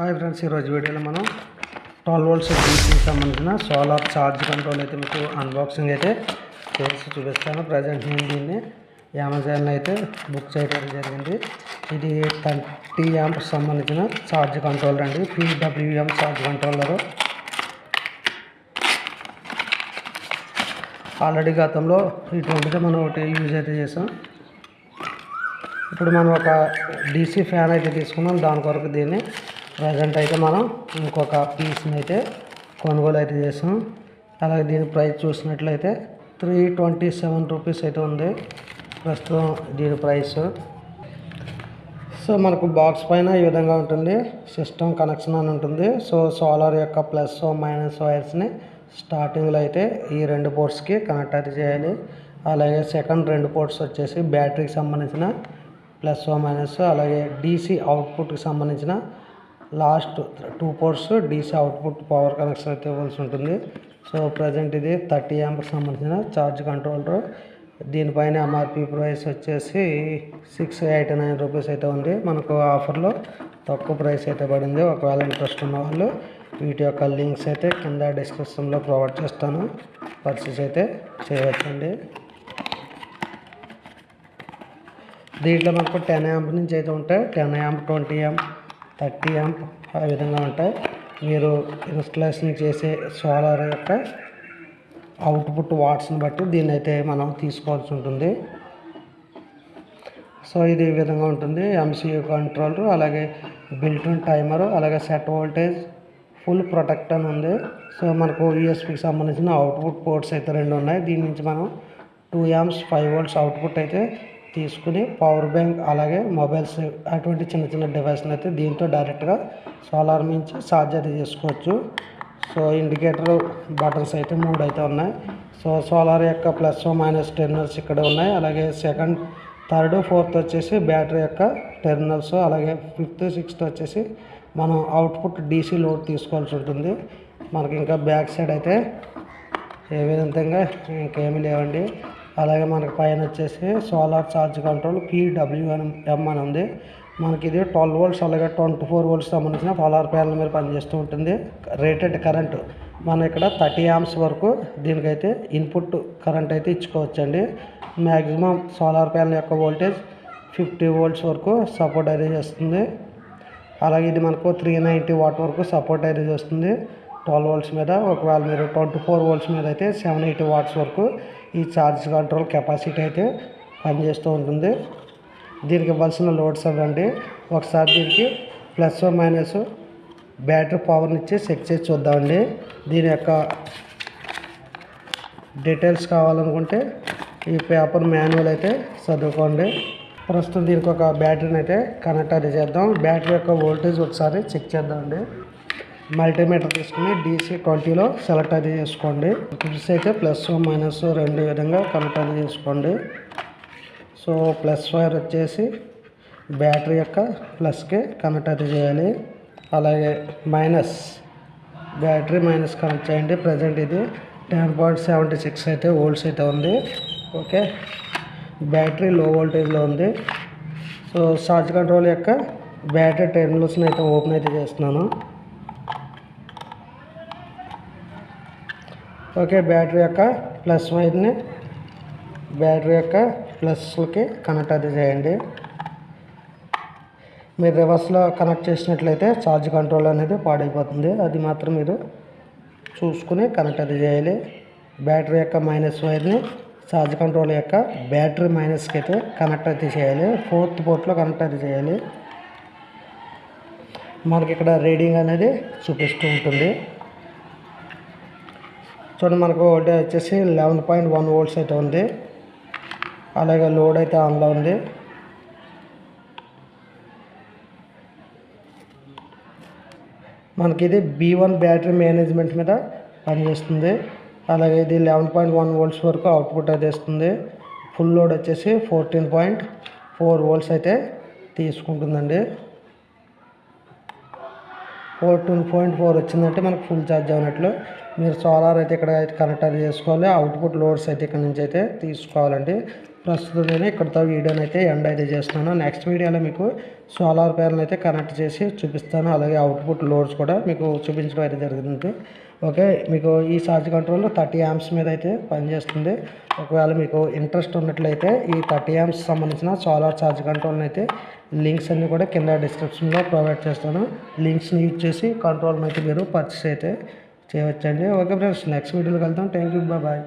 Hi friends, ఈరోజు వీడియోలో మనం 12 వోల్ట్స్ డీసీకి సంబంధించిన సోలార్ ఛార్జ్ కంట్రోల్ అయితే మీకు అన్బాక్సింగ్ అయితే చేసి చూపిస్తాను. ప్రజెంట్ నేను దీన్ని అమెజాన్లో అయితే బుక్ చేయడం జరిగింది. ఇది 30 యాంప్స్ సంబంధించిన ఛార్జ్ కంట్రోలర్ అండి. PWM charge controller. ఆల్రెడీ గతంలో ఇటువంటిది మనం ఒకటి యూజ్ అయితే చేసాం. ఇప్పుడు మనం ఒక డీసీ ఫ్యాన్ అయితే తీసుకున్నాం. దాని కొరకు దీన్ని ప్రజెంట్ అయితే మనం ఇంకొక పీస్ని అయితే కొనుగోలు అయితే చేసాం. అలాగే దీని ప్రైస్ చూసినట్లయితే 327 రూపీస్ అయితే ఉంది ప్రస్తుతం దీని ప్రైస్. సో మనకు బాక్స్ పైన ఈ విధంగా ఉంటుంది. సిస్టమ్ కనెక్షన్ అని ఉంటుంది. సో సోలార్ యొక్క ప్లస్ మైనస్ వైర్స్ని స్టార్టింగ్లో అయితే ఈ 2 పోర్ట్స్కి కనెక్ట్ అయితే చేయాలి. అలాగే సెకండ్ 2 పోర్ట్స్ వచ్చేసి బ్యాటరీకి సంబంధించిన ప్లస్ మైనస్, అలాగే డీసీ అవుట్పుట్కి సంబంధించిన last 2 ports DC output power connection అయితే ఇవ్వాల్సి ఉంటుంది. సో ప్రజెంట్ ఇది 30 యాంప్కి సంబంధించిన ఛార్జ్ కంట్రోలర్. దీనిపైన ఎంఆర్పి ప్రైస్ వచ్చేసి 689 రూపీస్ అయితే ఉంది. మనకు ఆఫర్లో తక్కువ ప్రైస్ అయితే పడింది. ఒకవేళ ఇంట్రెస్ట్ ఉన్న వాళ్ళు వీటి యొక్క లింక్స్ అయితే కింద డిస్క్రిప్షన్లో ప్రొవైడ్ చేస్తాను, పర్చేస్ అయితే చేయవచ్చండి. దీంట్లో మనకు 10 యాంప్ నుంచి అయితే ఉంటాయి. 10 యాంప్, 20 యాంప్, 30 యాంప్ ఆ విధంగా ఉంటాయి. మీరు ఇన్స్టలేషన్ చేసే సోలార్ యొక్క అవుట్పుట్ వాట్స్ని బట్టి దీన్ని అయితే మనం తీసుకోవాల్సి ఉంటుంది. సో ఇది ఈ విధంగా ఉంటుంది. MCU కంట్రోలర్, అలాగే బిల్ట్-ఇన్ టైమరు, అలాగే సెట్ వోల్టేజ్, ఫుల్ ప్రొటెక్ట్ అని ఉంది. సో మనకు యూఎస్బికి సంబంధించిన అవుట్పుట్ పోర్ట్స్ అయితే 2 ఉన్నాయి. దీని నుంచి మనం 2 యాంప్స్ 5 వోల్ట్స్ అవుట్పుట్ అయితే తీసుకుని పవర్ బ్యాంక్, అలాగే మొబైల్స్ అటువంటి చిన్న చిన్న డివైస్ని అయితే దీంతో డైరెక్ట్గా సోలార్ నుంచి ఛార్జ్ అయితే చేసుకోవచ్చు. సో ఇండికేటర్ బటన్స్ అయితే 3 అయితే ఉన్నాయి. సో సోలార్ యొక్క ప్లస్ మైనస్ టెర్మినల్స్ ఇక్కడ ఉన్నాయి. అలాగే సెకండ్, థర్డ్, ఫోర్త్ వచ్చేసి బ్యాటరీ యొక్క టెర్మినల్స్, అలాగే ఫిఫ్త్, సిక్స్త్ వచ్చేసి మనం అవుట్పుట్ డీసీ లోడ్ తీసుకోవాల్సి ఉంటుంది. మనకి ఇంకా బ్యాక్ సైడ్ అయితే ఏ విధంగా ఇంకేమీ లేవండి. అలాగే మనకి పైన వచ్చేసి సోలార్ ఛార్జ్ కంట్రోల్ PWM అని ఉంది. మనకి ఇది 12 వోల్ట్స్ అలాగే 24 వోల్ట్స్ సంబంధించిన సోలార్ ప్యానల్ మీద పనిచేస్తూ ఉంటుంది. రేటెడ్ కరెంటు మనం ఇక్కడ 30 యాంప్స్ వరకు దీనికైతే ఇన్పుట్ కరెంట్ అయితే ఇచ్చుకోవచ్చండి. మ్యాక్సిమం సోలార్ ప్యానల్ యొక్క వోల్టేజ్ 50 వోల్ట్స్ వరకు సపోర్ట్ అయితే చేస్తుంది. అలాగే ఇది మనకు 390 వాట్ వరకు సపోర్ట్ అయితే చేస్తుంది 12 వోల్ట్స్ మీద. ఒకవేళ మీరు 24 వోల్ట్స్ మీద అయితే 780 వాట్స్ వరకు ఈ ఛార్జ్ కంట్రోల్ కెపాసిటీ అయితే పనిచేస్తూ ఉంటుంది. దీనికి ఇవ్వాల్సిన లోడ్స్ అవ్వండి. ఒకసారి దీనికి ప్లస్ మైనస్ బ్యాటరీ పవర్ని ఇచ్చి చెక్ చేసి చూద్దామండి. దీని యొక్క డీటెయిల్స్ కావాలనుకుంటే ఈ పేపర్ మాన్యువల్ అయితే చదువుకోండి. ప్రస్తుతం దీనికి ఒక బ్యాటరీని అయితే కనెక్ట్ అయితే చేద్దాం. బ్యాటరీ యొక్క వోల్టేజ్ ఒకసారి చెక్ చేద్దామండి. మల్టీమీటర్ తీసుకుని DC 20లో సెలెక్ట్ అది చేసుకోండి. టిప్స్ అయితే ప్లస్ మైనస్ 2 విధంగా కనెక్ట్ అది చేసుకోండి. సో ప్లస్ వైర్ వచ్చేసి బ్యాటరీ యొక్క ప్లస్కి కనెక్ట్ అది చేయాలి. అలాగే మైనస్ బ్యాటరీ మైనస్ కనెక్ట్ చేయండి. ప్రజెంట్ ఇది 10.76 అయితే వోల్ట్స్ అయితే ఉంది. ఓకే, బ్యాటరీ లో వోల్టేజ్లో ఉంది. సో ఛార్జ్ కంట్రోల్ యొక్క బ్యాటరీ టెర్మినల్స్ని అయితే ఓపెన్ అయితే చేస్తున్నాను. ఓకే, బ్యాటరీ యొక్క ప్లస్ వైర్ని బ్యాటరీ యొక్క ప్లస్కి కనెక్ట్ అయితే చేయండి. మీరు రివర్స్లో కనెక్ట్ చేసినట్లయితే ఛార్జ్ కంట్రోల్ అనేది పాడైపోతుంది. అది మాత్రం మీరు చూసుకుని కనెక్ట్ అయితే చేయాలి. బ్యాటరీ యొక్క మైనస్ వైర్ని ఛార్జ్ కంట్రోల్ యొక్క బ్యాటరీ మైనస్కి అయితే కనెక్ట్ అయితే చేయాలి. 4th పోర్ట్లో కనెక్ట్ అయితే చేయాలి. మనకి ఇక్కడ రీడింగ్ అనేది చూపిస్తూ ఉంటుంది. చూడండి, మనకు వోల్టేజ్ వచ్చేసి 11.1 వోల్ట్స్ అయితే ఉంది. అలాగే లోడ్ అయితే ఆన్లో ఉంది. మనకి ఇది B1 బ్యాటరీ మేనేజ్మెంట్ మీద పనిచేస్తుంది. అలాగే ఇది 11.1 వోల్ట్స్ వరకు అవుట్పుట్ అయితే ఇస్తుంది. ఫుల్ లోడ్ వచ్చేసి 14.4 వోల్ట్స్ అయితే తీసుకుంటుందండి. 14.4 వచ్చిందంటే మనకు ఫుల్ ఛార్జ్ అవునట్లు. మీరు సోలార్ అయితే ఇక్కడ కనెక్ట్ అది చేసుకోవాలి. అవుట్పుట్ లోడ్స్ అయితే ఇక్కడ నుంచి అయితే తీసుకోవాలండి. ప్రస్తుతం నేను ఇక్కడితో వీడియోని అయితే ఎండ్ అయితే చేస్తున్నాను. నెక్స్ట్ వీడియోలో మీకు సోలార్ ప్యానల్ అయితే కనెక్ట్ చేసి చూపిస్తాను. అలాగే అవుట్పుట్ లోడ్స్ కూడా మీకు చూపించడం అయితే జరుగుతుంది. ఓకే, మీకు ఈ ఛార్జ్ కంట్రోల్ 30 amps మీద అయితే పనిచేస్తుంది. ఒకవేళ మీకు ఇంట్రెస్ట్ ఉన్నట్లయితే ఈ 30 amps సంబంధించిన సోలార్ ఛార్జ్ కంట్రోల్ని అయితే లింక్స్ అన్నీ కూడా కింద డిస్క్రిప్షన్లో ప్రొవైడ్ చేస్తాను. లింక్స్ని యూజ్ చేసి కంట్రోల్ని అయితే మీరు పర్చేస్ అయితే చేయవచ్చండి. ఓకే ఫ్రెండ్స్, నెక్స్ట్ వీడియోలో వెళ్తాం. Thank you, bye.